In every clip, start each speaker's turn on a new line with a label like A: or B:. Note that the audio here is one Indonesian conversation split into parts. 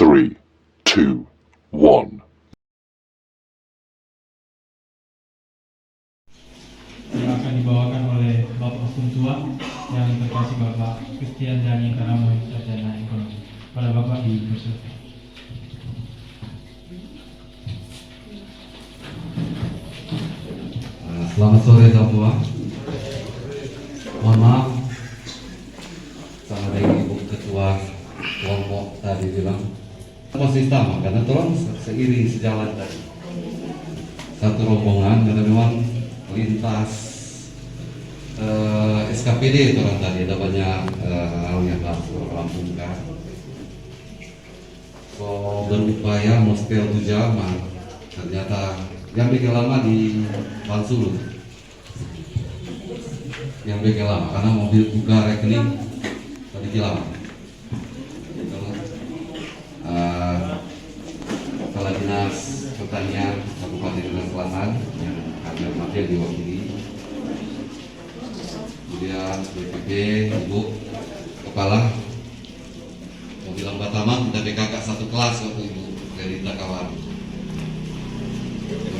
A: 3, 2, 1.
B: Yang akan dibawakan oleh Bapak Kuntua yang terkasih Bapak Christian Dani Karamoy, Sarjana Ekonomi. Pada Bapak dipersilakan.
C: Selamat sore semua. Mohon maaf sama dengan Ibu Ketua kelompok tadi bilang masih sama karena tolong seiring sejalan tadi satu rombongan karena memang lintas SKPD itu orang tadi ada banyak hal yang harus rampungkan. So berupaya mau setel 7 jam, ternyata yang bikin lama di Bansulu, yang bikin lama karena mobil buka rekening tadi lama. Kepala Dinas Pertanian Kabupaten Selatan yang kami hormati yang diwakili, kemudian BPP Ibu Kepala Mobil Ambatama, kita BKK satu kelas waktu Ibu Kredita Kawan.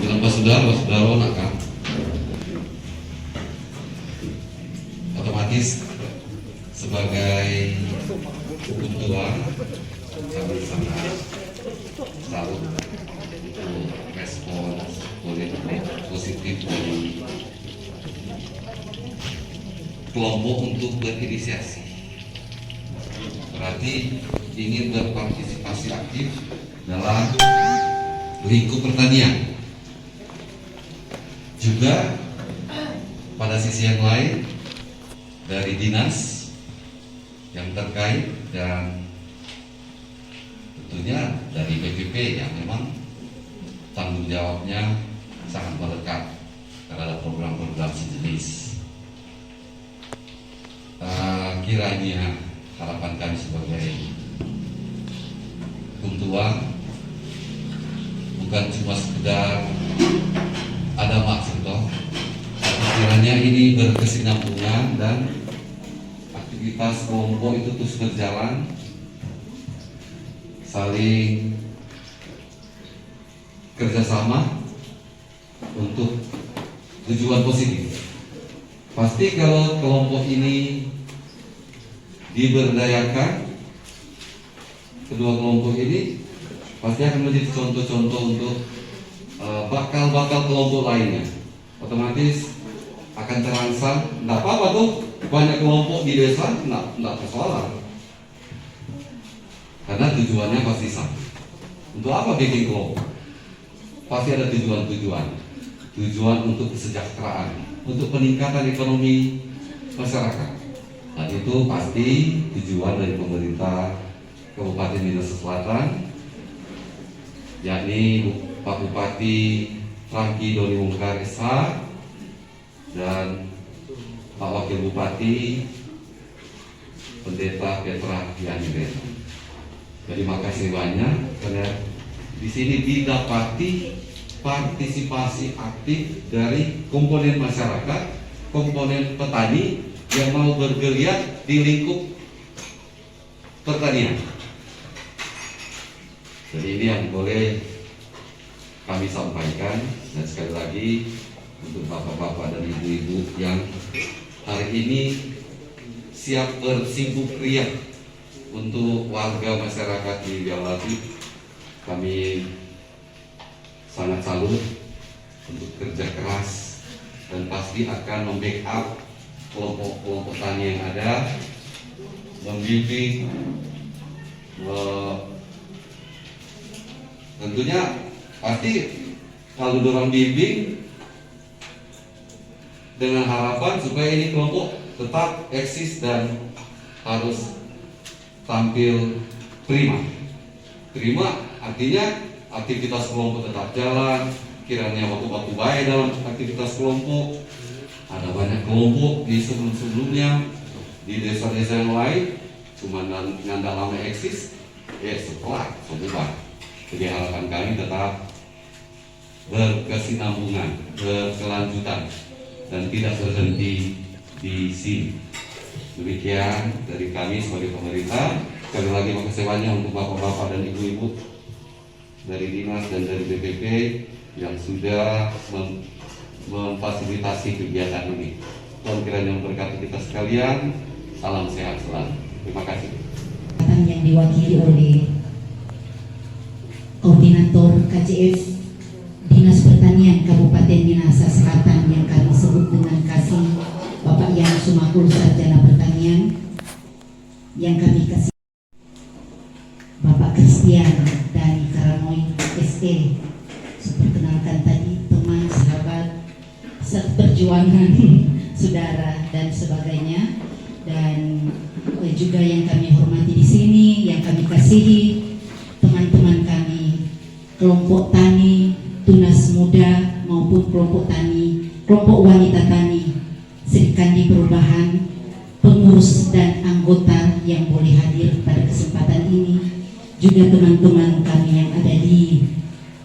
C: Bilang Pak Saudara kan otomatis sebagai ketua kami sangat salut untuk respon positif dari kelompok untuk berinisiasi, berarti ingin berpartisipasi aktif dalam lingkup pertanian. Juga pada sisi yang lain dari dinas yang terkait dan tentunya dari BPP yang memang tanggung jawabnya sangat melekat terhadap program-program sejenis. Kiranya harapan kami sebagai ketua bukan cuma sekedar ada maksud toh, kiranya ini berkesinambungan dan aktivitas kelompok itu terus berjalan, saling kerjasama untuk tujuan positif. Pasti kalau kelompok ini diberdayakan, kedua kelompok ini pasti akan menjadi contoh-contoh untuk bakal kelompok lainnya. Otomatis akan terangsang. Tidak apa-apa tuh banyak kelompok di desa, tidak persoalan, karena tujuannya pasti sama. Untuk apa bikin kelompok? Pasti ada tujuan untuk kesejahteraan, untuk peningkatan ekonomi masyarakat. Dan itu pasti tujuan dari pemerintah Kabupaten Minahasa Selatan, yakni Pak Bupati Franky Doni Mungkar SH dan Pak Wakil Bupati Pendeta Petra Yanire. Jadi makasih banyak karena di sini didapati partisipasi aktif dari komponen masyarakat, komponen petani yang mau bergeliat di lingkup pertanian. Jadi ini yang boleh kami sampaikan, dan sekali lagi untuk bapak-bapak dan ibu-ibu yang hari ini siap bersibuk riang untuk warga masyarakat di Biawati, kami sangat salut untuk kerja keras dan pasti akan membackup kelompok-kelompok tani yang ada, membimbing, tentunya pasti kalau dorong bimbing dengan harapan supaya ini kelompok tetap eksis dan harus tampil prima. Prima artinya aktivitas kelompok tetap jalan, kiranya waktu-waktu baik dalam aktivitas kelompok. Ada banyak kelompok di sebelum-sebelumnya di desa-desa yang lain cuma ngandal lama eksis, setelah sebuah. Jadi harapan kami tetap berkesinambungan, berkelanjutan, dan tidak berhenti di sini. Demikian dari kami sebagai pemerintah. Sekali lagi makasih banyak untuk bapak-bapak dan ibu-ibu dari dinas dan dari BPP yang sudah memfasilitasi kegiatan ini. Tuhan kiranya memberkati kita sekalian. Salam sehat selalu. Terima kasih.
D: Yang diwakili oleh Koordinator KJF Dinas Pertanian Kabupaten Minahasa Selatan yang kami sebut dengan kasih, Bapak Yang Sumakul Sarjana Pertanian, yang kami kasih Bapak Christian dari Karamoy SE. Seperkenalkan tadi teman, sahabat, seperjuangan, saudara dan sebagainya, dan juga yang kami hormati di sini, yang kami kasihi, teman-teman kami, kelompok tani, tunas muda maupun kelompok tani, kelompok wanita tani, Serikandi Perubahan, pengurus dan anggota yang boleh hadir pada kesempatan ini, juga teman-teman kami yang ada di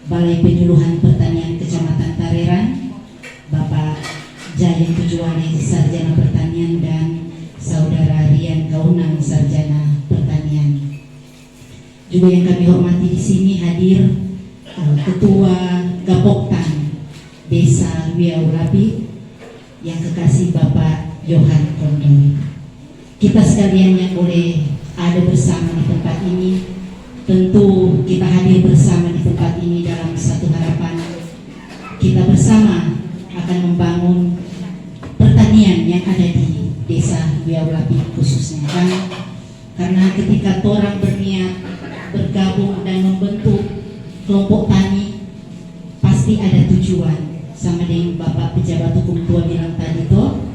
D: Balai Penyuluhan Pertanian Kecamatan Tareran, Bapak Jayan Tujuane Sarjana Pertanian dan Saudara Rian Kaunang Sarjana Pertanian. Juga yang kami hormati di sini hadir Ketua Gapoktan Desa Wiaulapi yang kekasih Bapak Johan Kondong. Kita sekalian yang boleh ada bersama di tempat ini, tentu kita hadir bersama di tempat ini dalam satu harapan kita bersama akan membangun pertanian yang ada di Desa Wiaulapi khususnya, kan? Karena ketika orang berniat bergabung dan membentuk kelompok tani, pasti ada tujuan. Sama dengan Bapak Pejabat Hukum Tua bilang tadi tuh,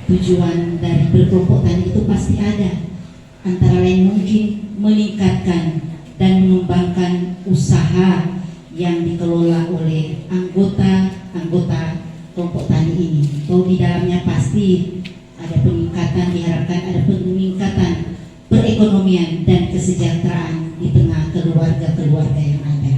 D: tujuan dari berkelompok tani itu pasti ada. Antara lain mungkin meningkatkan dan mengembangkan usaha yang dikelola oleh anggota kelompok tani ini. Toh di dalamnya pasti ada peningkatan, diharapkan ada peningkatan perekonomian dan kesejahteraan di tengah keluarga-keluarga yang ada.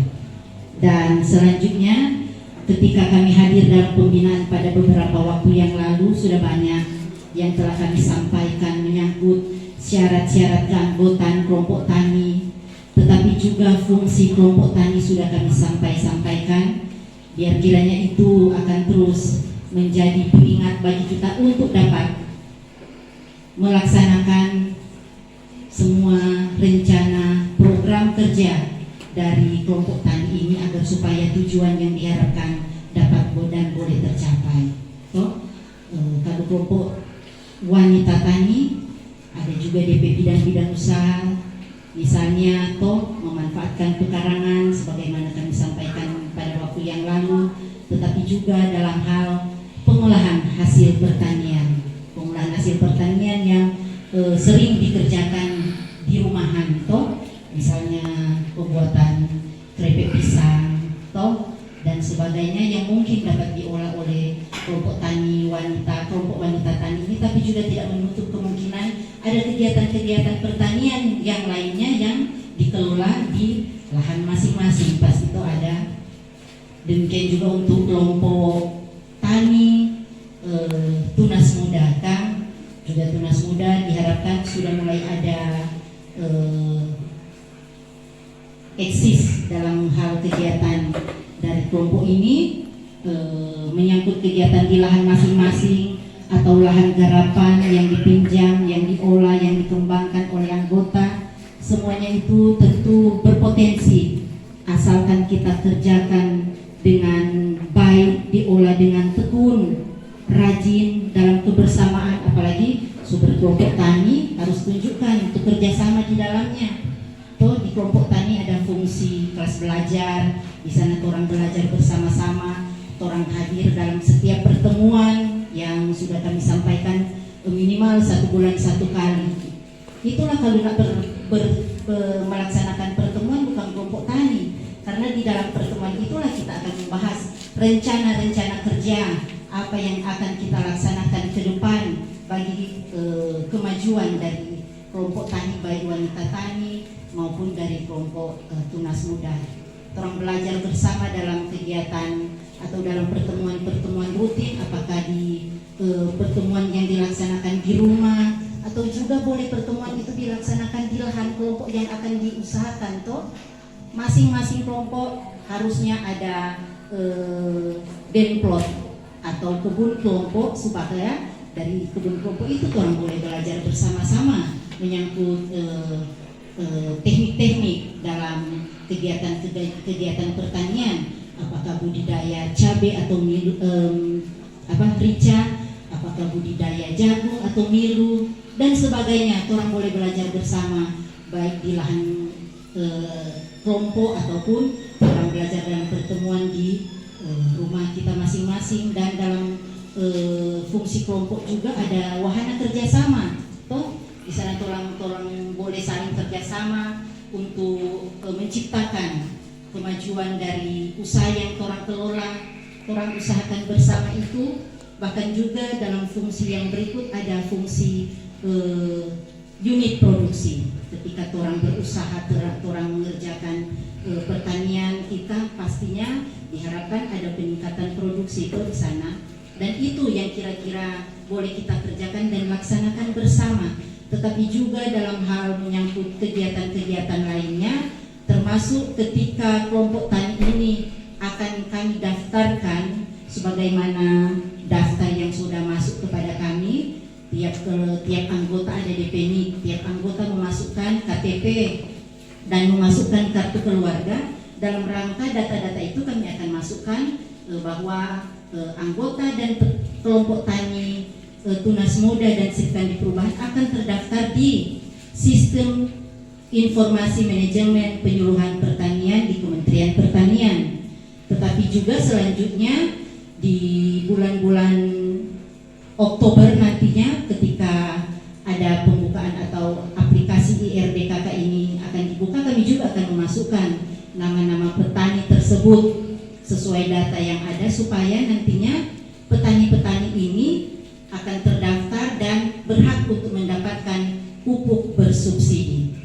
D: Dan selanjutnya, ketika kami hadir dalam pembinaan pada beberapa waktu yang lalu, sudah banyak yang telah kami sampaikan menyangkut syarat-syarat keanggotaan kelompok tani, tetapi juga fungsi kelompok tani sudah kami sampaikan, biar kiranya itu akan terus menjadi pengingat bagi kita untuk dapat melaksanakan semua rencana program kerja dari kelompok tani ini agar supaya tujuan yang diharapkan dapat dan boleh tercapai. Kalau kelompok wanita tani ada juga DP bidang-bidang usaha, misalnya memanfaatkan pekarangan sebagaimana kami sampaikan pada waktu yang lalu, tetapi juga dalam hal pengolahan hasil pertanian yang sering dikerjakan di rumahan, misalnya pembuatan keripik pisang dan sebagainya yang mungkin dapat diolah oleh kelompok wanita tani ini, tapi juga tidak menutup kemungkinan ada kegiatan-kegiatan pertanian yang lainnya yang dikelola di lahan masing-masing, pasti itu ada. Demikian juga untuk kelompok tani tunas muda, kan? Juga tunas muda diharapkan sudah mulai ada eksis dalam hal kegiatan dari kelompok ini, menyangkut kegiatan di lahan masing-masing atau lahan garapan yang dipinjam, yang diolah, yang dikembangkan oleh anggota. Semuanya itu tentu berpotensi asalkan kita kerjakan dengan baik, diolah dengan tekun, rajin dalam kebersamaan, apalagi sumber kelompok tani harus tunjukkan untuk kerjasama di dalamnya. Di kelompok tani ada fungsi kelas belajar, di sana orang belajar bersama-sama, orang hadir dalam setiap pertemuan yang sudah kami sampaikan minimal 1 bulan 1 kali. Itulah kalau nak melaksanakan pertemuan bukan kelompok tani, karena di dalam pertemuan itulah kita akan membahas rencana-rencana kerja apa yang akan kita laksanakan ke depan bagi kemajuan dari kelompok tani, baik wanita tani maupun dari kelompok tunas muda. Orang belajar bersama dalam kegiatan atau dalam pertemuan-pertemuan rutin, apakah di pertemuan yang dilaksanakan di rumah atau juga boleh pertemuan itu dilaksanakan di lahan kelompok yang akan diusahakan toh. Masing-masing kelompok harusnya ada plot atau kebun kelompok supaya dari kebun kelompok itu orang boleh belajar bersama-sama menyangkut teknik-teknik dalam kegiatan pertanian, apakah budidaya cabai atau rica, apakah budidaya jagung atau milu dan sebagainya. Orang boleh belajar bersama baik di lahan kelompok ataupun orang belajar dalam pertemuan di rumah kita masing-masing. Dan dalam fungsi kelompok juga ada wahana kerjasama toh, di sana orang boleh saling kerjasama untuk menciptakan kemajuan dari usaha yang orang kelola, orang usahakan bersama itu. Bahkan juga dalam fungsi yang berikut ada fungsi unit produksi. Ketika orang berusaha, orang mengerjakan pertanian kita, pastinya diharapkan ada peningkatan produksi itu di sana. Dan itu yang kira-kira boleh kita kerjakan dan laksanakan bersama. Tetapi juga dalam hal menyangkut kegiatan-kegiatan lainnya, termasuk ketika kelompok tani ini akan kami daftarkan sebagaimana daftar yang sudah masuk kepada kami. Tiap anggota ada DPNIK, tiap anggota memasukkan KTP dan memasukkan kartu keluarga. Dalam rangka data-data itu kami akan masukkan bahwa anggota dan kelompok tani Tunas Muda dan Sri Perubahan akan terdaftar di Sistem Informasi Manajemen Penyuluhan Pertanian di Kementerian Pertanian. Tetapi juga selanjutnya di bulan-bulan Oktober nantinya ketika ada pembukaan atau aplikasi IRDKK ini akan dibuka, kami juga akan memasukkan nama-nama petani tersebut sesuai data yang ada supaya nantinya petani-petani ini akan terdaftar dan berhak untuk mendapatkan pupuk bersubsidi.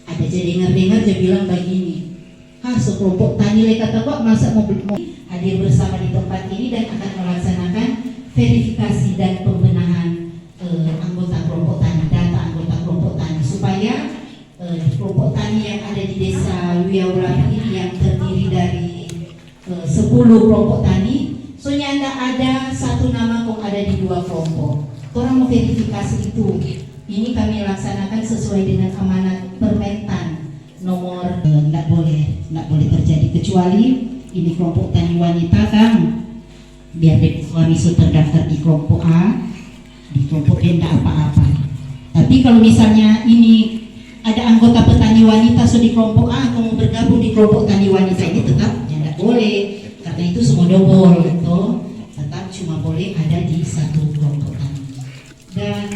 D: Ada jadi dengar-dengar dia bilang begini, sekelompok tani kata kok masa mau hadir bersama di tempat ini dan akan melaksanakan verifikasi dan pembenahan anggota kelompok tani, data anggota kelompok tani supaya kelompok tani yang ada di desa Wiyaulama ini yang terdiri dari 10 kelompok tani, soalnya ada satu nama kok ada di 2 kelompok. Orang mau verifikasi itu. Ini kami laksanakan sesuai dengan amanat Permentan nomor nggak boleh terjadi kecuali ini kelompok tani wanita kan biar suami sudah terdaftar di kelompok A, di kelompok B enggak apa-apa. Tapi kalau misalnya ini ada anggota petani wanita di kelompok A mau bergabung di kelompok tani wanita ini tetap tidak boleh karena itu semua double gitu. Tetap cuma boleh ada di satu kelompok tani. Dan